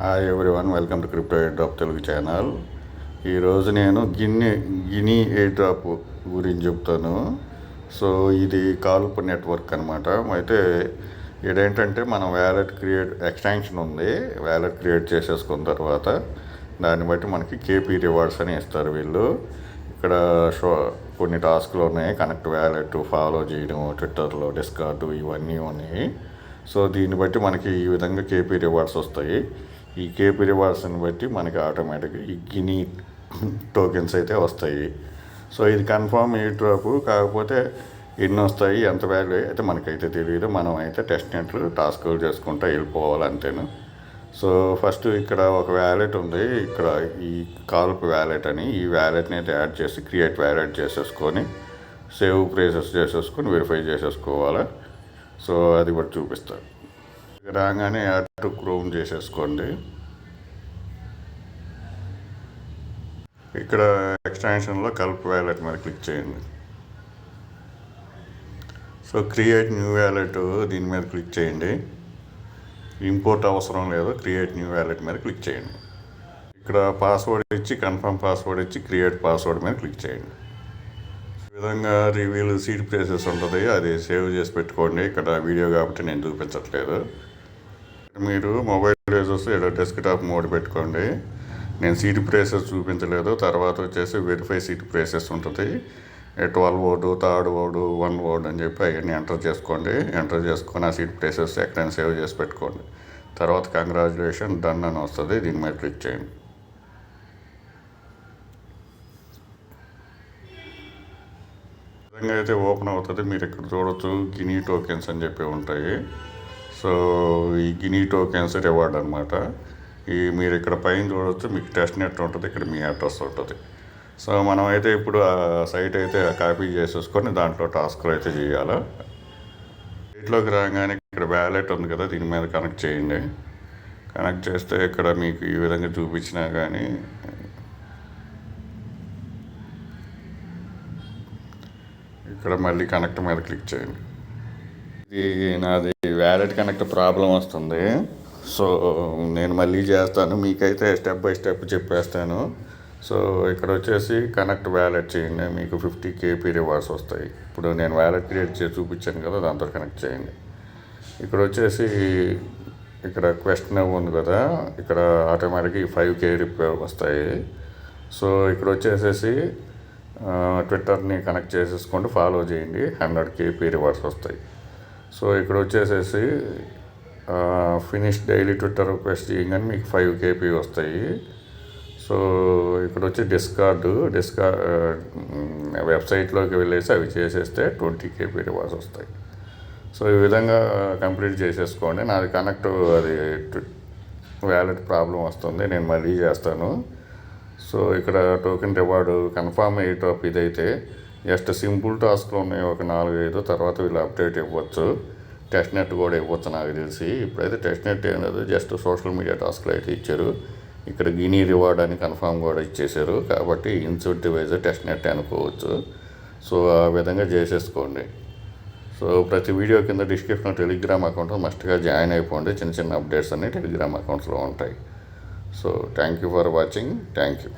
Hi everyone, welcome to crypto air drop Telugu channel. ఈరోజు నేను guinea air drop గురించి చెప్తాను. సో ఇది కాల్ప్ నెట్వర్క్ అనమాట. అయితే ఇదేంటంటే మనం వ్యాలెట్ ఎక్స్టెన్షన్ ఉంది. వ్యాలెట్ క్రియేట్ చేసేసుకున్న తర్వాత దాన్ని బట్టి మనకి కేపీ రివార్డ్స్ అని ఇస్తారు వీళ్ళు. ఇక్కడ కొన్ని టాస్క్లు ఉన్నాయి. కనెక్ట్ వ్యాలెట్, ఫాలో చేయడం, ట్విట్టర్లో డిస్కార్డు ఇవన్నీ ఉన్నాయి. సో దీన్ని బట్టి మనకి ఈ విధంగా కేపీ రివార్డ్స్ వస్తాయి. ఈ కేపీ రివార్డ్స్ని బట్టి మనకి ఆటోమేటిక్గా ఈ గినీ టోకెన్స్ అయితే వస్తాయి. సో ఇది కన్ఫర్మ్ ఎయిర్ డ్రాప్, కాకపోతే ఎన్ని వస్తాయి, ఎంత వాల్యూ అయితే మనకైతే తెలియదు. మనం అయితే టెస్ట్ నెట్లు టాస్క్లు చేసుకుంటూ వెళ్ళిపోవాలి అంతేను. సో ఫస్ట్ ఇక్కడ ఒక వ్యాలెట్ ఉంది. ఇక్కడ ఈ కాల్ప్ వ్యాలెట్ అని, ఈ వ్యాలెట్ని అయితే యాడ్ చేసి క్రియేట్ వ్యాలెట్ చేసేసుకొని సేవ్ ప్లేసెస్ చేసేసుకొని వెరిఫై చేసేసుకోవాలి. సో అది కూడా చూపిస్తారు. రాగానే యాడ్ టు క్రోమ్ చేసేసుకోండి. ఇక్కడ ఎక్స్టెన్షన్లో కాల్ప్ వ్యాలెట్ మీద క్లిక్ చేయండి. సో క్రియేట్ న్యూ వ్యాలెట్ దీని మీద క్లిక్ చేయండి. ఇంపోర్ట్ అవసరం లేదు, క్రియేట్ న్యూ వ్యాలెట్ మీద క్లిక్ చేయండి. ఇక్కడ పాస్వర్డ్ ఇచ్చి కన్ఫర్మ్ పాస్వర్డ్ ఇచ్చి క్రియేట్ పాస్వర్డ్ మీద క్లిక్ చేయండి. ఈ విధంగా రివీల్ సీడ్ ప్లేసెస్ ఉంటుంది, అది సేవ్ చేసి పెట్టుకోండి. ఇక్కడ వీడియో కాబట్టి నేను చూపించట్లేదు. మీరు మొబైల్ ప్లేసెస్ ఇలా డెస్క్టాప్ మోడ్ పెట్టుకోండి. నేను సీట్ ప్లేసెస్ చూపించలేదు. తర్వాత వచ్చేసి వెరిఫై సీట్ ప్లేసెస్ ఉంటుంది. 12 వర్డ్, 3rd వర్డ్, 1 వర్డ్ అని చెప్పి అవన్నీ ఎంటర్ చేసుకోండి. ఎంటర్ చేసుకొని ఆ సీట్ ప్లేసెస్ ఎక్కడైనా సేవ్ చేసి పెట్టుకోండి. తర్వాత కంగ్రాచులేషన్ డన్ అని వస్తుంది, దీని మీద క్లిక్ చేయండి. విధంగా అయితే ఓపెన్ అవుతుంది. మీరు ఇక్కడ చూడొచ్చు గినీ టోకెన్స్ అని చెప్పి ఉంటాయి. సో ఈ గినీ టోకెన్స్ రివార్డ్ అనమాట. మీరు ఇక్కడ పైన చూడవచ్చు, మీకు టెస్ట్ నెట్ ఉంటుంది, ఇక్కడ మీ అడ్రస్ ఉంటుంది. సో మనం అయితే ఇప్పుడు ఆ సైట్ అయితే కాపీ చేసేసుకొని దాంట్లో టాస్క్లు అయితే చేయాలి. సైట్లోకి రాగానే ఇక్కడ వ్యాలెట్ ఉంది కదా, దీని మీద కనెక్ట్ చేయండి. కనెక్ట్ చేస్తే ఇక్కడ మీకు ఈ విధంగా చూపించినా కానీ ఇక్కడ మళ్ళీ కనెక్ట్ మీద క్లిక్ చేయండి. ఇది నాది వ్యాలెట్ కనెక్ట్ ప్రాబ్లం వస్తుంది. సో నేను మళ్ళీ చేస్తాను, మీకైతే స్టెప్ బై స్టెప్ చెప్పేస్తాను. సో ఇక్కడ వచ్చేసి కనెక్ట్ వ్యాలెట్ చేయండి, మీకు 50 కేపీ రివార్డ్స్ వస్తాయి. ఇప్పుడు నేను వ్యాలెట్ క్రియేట్ చేసి చూపించాను కదా, దాంతో కనెక్ట్ చేయండి. ఇక్కడ వచ్చేసి ఇక్కడ క్వశ్చన్ ఉంది కదా, ఇక్కడ ఆటోమేటిక్గా 5K వస్తాయి. సో ఇక్కడ వచ్చేసేసి ట్విట్టర్ని కనెక్ట్ చేసేసుకోండి, ఫాలో చేయండి, 100 కేపీ రివార్డ్స్ వస్తాయి. సో ఇక్కడ వచ్చేసేసి ఫినిష్ డైలీ ట్విట్టర్ రిక్వెస్ట్ చేయగానే మీకు 5 కేపీ వస్తాయి. సో ఇక్కడ వచ్చి డిస్కార్డ్ వెబ్సైట్లోకి వెళ్ళేసి అవి చేసేస్తే 20 కేపీ రివార్డ్స్ వస్తాయి. సో ఈ విధంగా కంప్లీట్ చేసేసుకోండి. నాది కనెక్ట్ అది వ్యాలెట్ ప్రాబ్లం వస్తుంది, నేను మళ్ళీ చేస్తాను. సో ఇక్కడ token reward confirm air drop ఇదైతే జస్ట్ సింపుల్ టాస్క్లు ఉన్నాయి, ఒక 4-5. తర్వాత వీళ్ళు అప్డేట్ ఇవ్వచ్చు, టెస్ట్ నెట్ కూడా ఇవ్వచ్చు నాకు తెలిసి. ఇప్పుడైతే టెస్ట్ నెట్ ఏం లేదు, జస్ట్ సోషల్ మీడియా టాస్క్లు అయితే ఇచ్చారు. ఇక్కడ గినీ రివార్డ్ అని కన్ఫామ్ కూడా ఇచ్చేసారు, కాబట్టి ఇన్సెంటివ్ వైజ్ టెస్ట్ నెట్ అనుకోవచ్చు. సో ఆ విధంగా చేసేసుకోండి. సో ప్రతి వీడియో కింద డిస్క్రిప్షన్లో టెలిగ్రామ్ అకౌంట్ మస్ట్గా జాయిన్ అయిపోండి. చిన్న చిన్న అప్డేట్స్ అన్నీ టెలిగ్రామ్ అకౌంట్స్లో ఉంటాయి. So thank you for watching. Thank you.